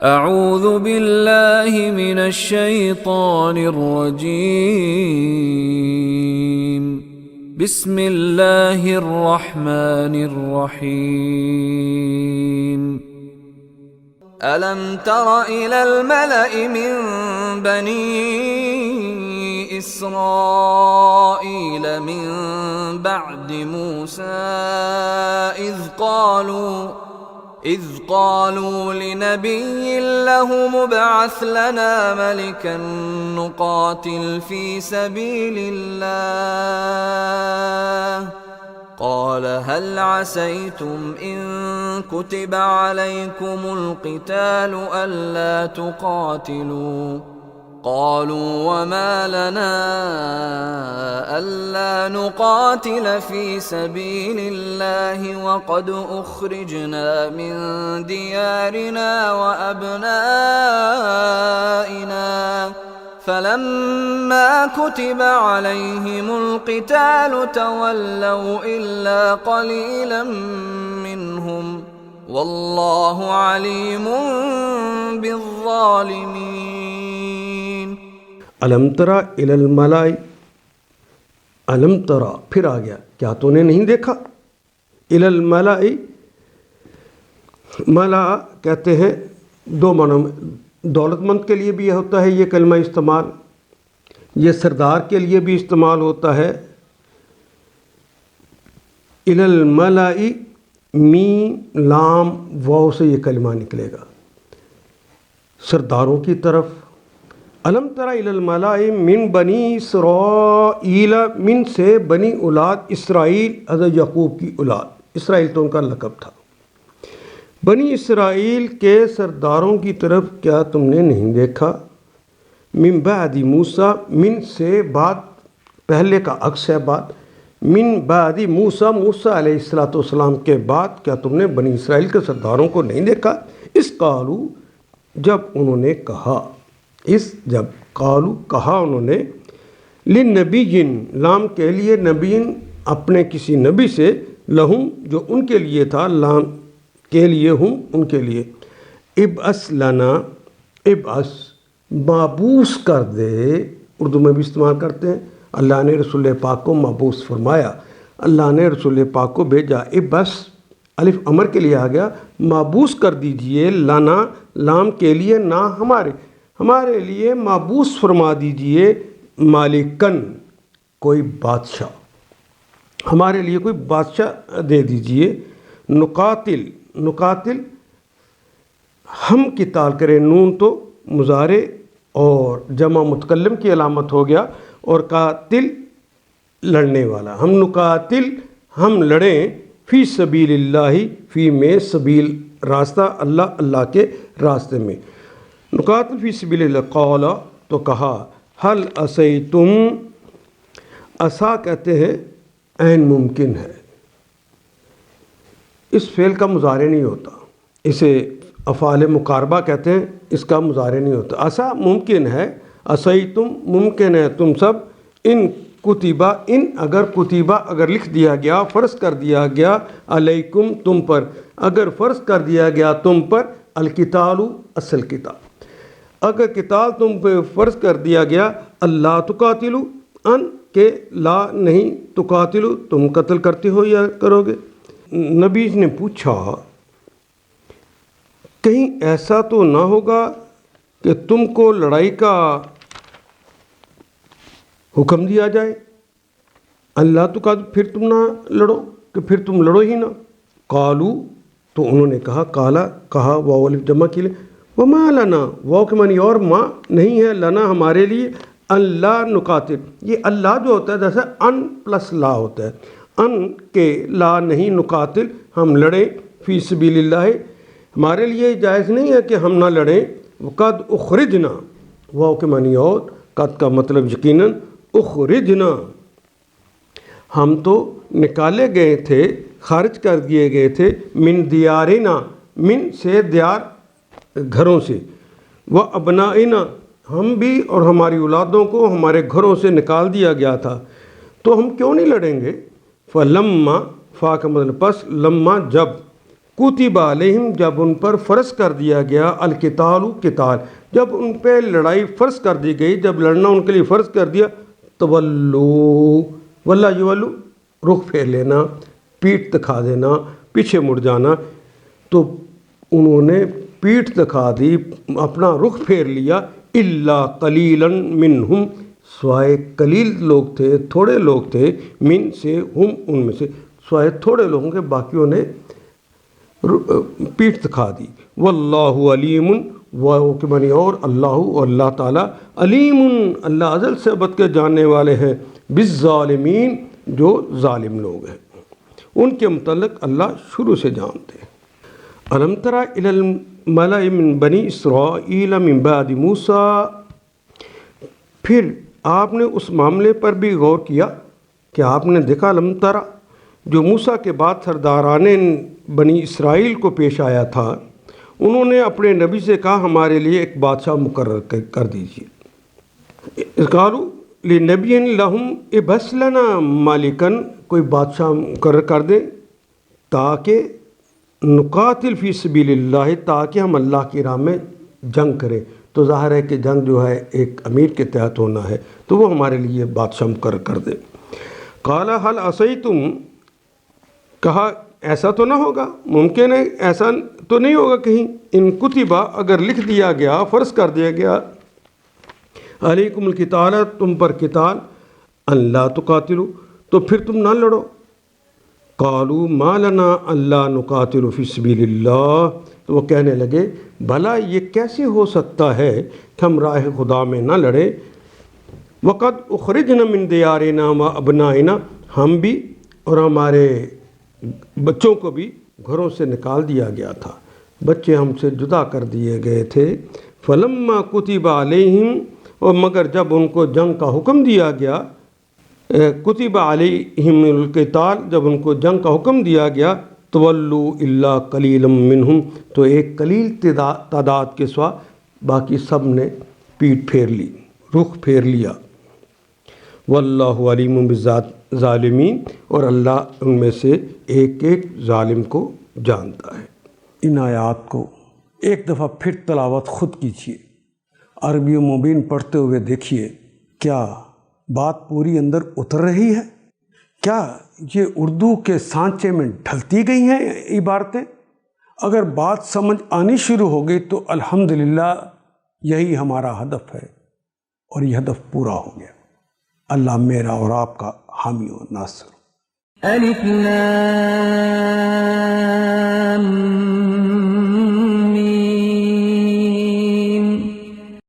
اعوذ باللہ من الشیطان الرجیم بسم اللہ الرحمن الرحیم الم تر الى الملأ من بنی اسرائیل من بعد موسیٰ اذ قالوا لنبي له مبعث لنا ملكا نقاتل في سبيل الله قال هل عسيتم إن كتب عليكم القتال ألا تقاتلوا قالوا وما لنا ألا نقاتل في سبيل الله وقد أخرجنا من ديارنا وأبنائنا فلما كتب عليهم القتال تولوا إلا قليلا منهم والله عليم بالظالمين الم ترى الى الملائ الم ترى پھر آ گیا کیا تو نے نہیں دیکھا الى الملائ ملا کہتے ہیں دو معنوں میں دولت مند کے لیے بھی ہوتا ہے یہ کلمہ استعمال یہ سردار کے لیے بھی استعمال ہوتا ہے الى الملائ میم لام واو سے یہ کلمہ نکلے گا سرداروں کی طرف الم تری الی الملأ من بنی اسرائیل من سے بنی اولاد اسرائیل حضرت یعقوب کی اولاد اسرائیل تو ان کا لقب تھا بنی اسرائیل کے سرداروں کی طرف کیا تم نے نہیں دیکھا من بعد موسیٰ من سے بعد پہلے کا عکس ہے بعد من بعد موسیٰ موسیٰ علیہ السلام کے بعد کیا تم نے بنی اسرائیل کے سرداروں کو نہیں دیکھا اس قالو جب انہوں نے کہا جب قالو کہا انہوں نے لنبی لام کے لیے نبی اپنے کسی نبی سے لہم جو ان کے لیے تھا لام کے لیے ہوں ان کے لیے ابعث لنا ابعث مابوس کر دے اردو میں بھی استعمال کرتے ہیں اللہ نے رسول پاک کو مابوس فرمایا اللہ نے رسول پاک کو بھیجا ابعث الف امر کے لیے آ گیا مابوس کر دیجئے لنا لام کے لیے نہ ہمارے لیے مابوس فرما دیجئے مالکن کوئی بادشاہ ہمارے لیے کوئی بادشاہ دے دیجئے نقاتل ہم قتال کریں نون تو مضارع اور جمع متکلم کی علامت ہو گیا اور قاتل لڑنے والا ہم نقاتل ہم لڑیں فی سبیل اللہ فی میں سبیل راستہ اللہ کے راستے میں نقاتل فی سبیل اللہ قال تو کہا حل عصیتم عصا کہتے ہیں عین ممکن ہے اس فعل کا مضارع نہیں ہوتا اسے افعال مقاربہ کہتے ہیں اس کا مضارع نہیں ہوتا عصا ممکن ہے عصیتم ممکن ہے تم سب ان کتبہ اگر لکھ دیا گیا فرض کر دیا گیا علیکم تم پر اگر فرض کر دیا گیا تم پر القتال اصل کتاب اگر قتال تم پہ فرض کر دیا گیا اللہ تقاتلو ان کہ لا نہیں تقاتلو تم قتل کرتے ہو یا کرو گے نبی نے پوچھا کہیں ایسا تو نہ ہوگا کہ تم کو لڑائی کا حکم دیا جائے اللہ تو پھر تم نہ لڑو کہ پھر تم لڑو ہی نہ قالو تو انہوں نے کہا واو الف جمع کے لیے وما لنا واو کے معنی اور ما نہیں ہے لنا ہمارے لیے اللہ نقاتل یہ اللہ جو ہوتا ہے جیسے ان پلس لا ہوتا ہے ان کے لا نہیں نقاتل ہم لڑیں فی سبیل اللہ ہمارے لیے جائز نہیں ہے کہ ہم نہ لڑیں قد اخرجنا واو کے معنی اور قد کا مطلب یقیناً اخرجنا ہم تو نکالے گئے تھے خارج کر دیے گئے تھے من دیارنا من سے دیار گھروں سے وہ ابنائنا ہم بھی اور ہماری اولادوں کو ہمارے گھروں سے نکال دیا گیا تھا تو ہم کیوں نہیں لڑیں گے فلما فا کا مطلب پس لما جب کتب علیہم جب ان پر فرض کر دیا گیا القتال قتال، جب ان پہ لڑائی فرض کر دی گئی، جب لڑنا ان کے لیے فرض کر دیا، تولو واللہ یولو رخ پھیر لینا، پیٹھ دکھا دینا، پیچھے مڑ جانا، تو انہوں نے پیٹھ دکھا دی، اپنا رخ پھیر لیا، الا قلیلا منہم سوائے قلیل لوگ تھے، تھوڑے لوگ تھے، من سے ہم ان میں سے، سوائے تھوڑے لوگوں کے باقیوں نے پیٹھ دکھا دی۔ واللہ علیم وہ کہ بنی اور اللہ تعالیٰ علیم اللہ ازل سے ابد کے جاننے والے ہیں، بالظالمین جو ظالم لوگ ہیں ان کے متعلق اللہ شروع سے جانتے ہیں۔ الم تر الی الملأ من بنی اسرائیل من بعد موسیٰ، پھر آپ نے اس معاملے پر بھی غور کیا کہ آپ نے دیکھا الم تر جو موسیٰ کے بعد سرداران بنی اسرائیل کو پیش آیا تھا، انہوں نے اپنے نبی سے کہا ہمارے لیے ایک بادشاہ مقرر کر دیجیے۔ قالوا لنبی لہم ابعث لنا مالکا، کوئی بادشاہ مقرر کر دیں تاکہ نقاتل فی سبیل اللہ، تاکہ ہم اللہ کی راہ میں جنگ کریں۔ تو ظاہر ہے کہ جنگ جو ہے ایک امیر کے تحت ہونا ہے، تو وہ ہمارے لیے بادشاہ مقرر کر دیں۔ قال هل عصیتم، کہا ایسا تو نہ ہوگا، ممکن ہے ایسا تو نہیں ہوگا کہیں، ان کتبہ اگر لکھ دیا گیا، فرض کر دیا گیا، علیکم القتال تم پر قتال، ان لا تقاتلوا تو پھر تم نہ لڑو۔ قالوا ما لنا الا نقاتل فی سبیل اللہ، تو وہ کہنے لگے بھلا یہ کیسے ہو سکتا ہے کہ ہم راہ خدا میں نہ لڑیں، وقد اخرجنا من دیارنا و ابنائنا، ہم بھی اور ہمارے بچوں کو بھی گھروں سے نکال دیا گیا تھا، بچے ہم سے جدا کر دیے گئے تھے۔ فلما کتب علیہم، اور مگر جب ان کو جنگ کا حکم دیا گیا، کتب علیہم القتال جب ان کو جنگ کا حکم دیا گیا، تولوا الا قلیلا منہم تو ایک قلیل تعداد کے سوا باقی سب نے پیٹھ پھیر لی، رخ پھیر لیا۔ واللہ علیم بالظالمین، اور اللہ ان میں سے ایک ایک ظالم کو جانتا ہے۔ ان آیات کو ایک دفعہ پھر تلاوت خود کیجیے، عربی مبین پڑھتے ہوئے دیکھیے کیا بات پوری اندر اتر رہی ہے، کیا یہ اردو کے سانچے میں ڈھلتی گئی ہیں عبارتیں۔ اگر بات سمجھ آنی شروع ہو گئی تو الحمدللہ یہی ہمارا ہدف ہے، اور یہ ہدف پورا ہو گیا۔ اللہ میرا اور آپ کا حامی و ناصر۔ الف لام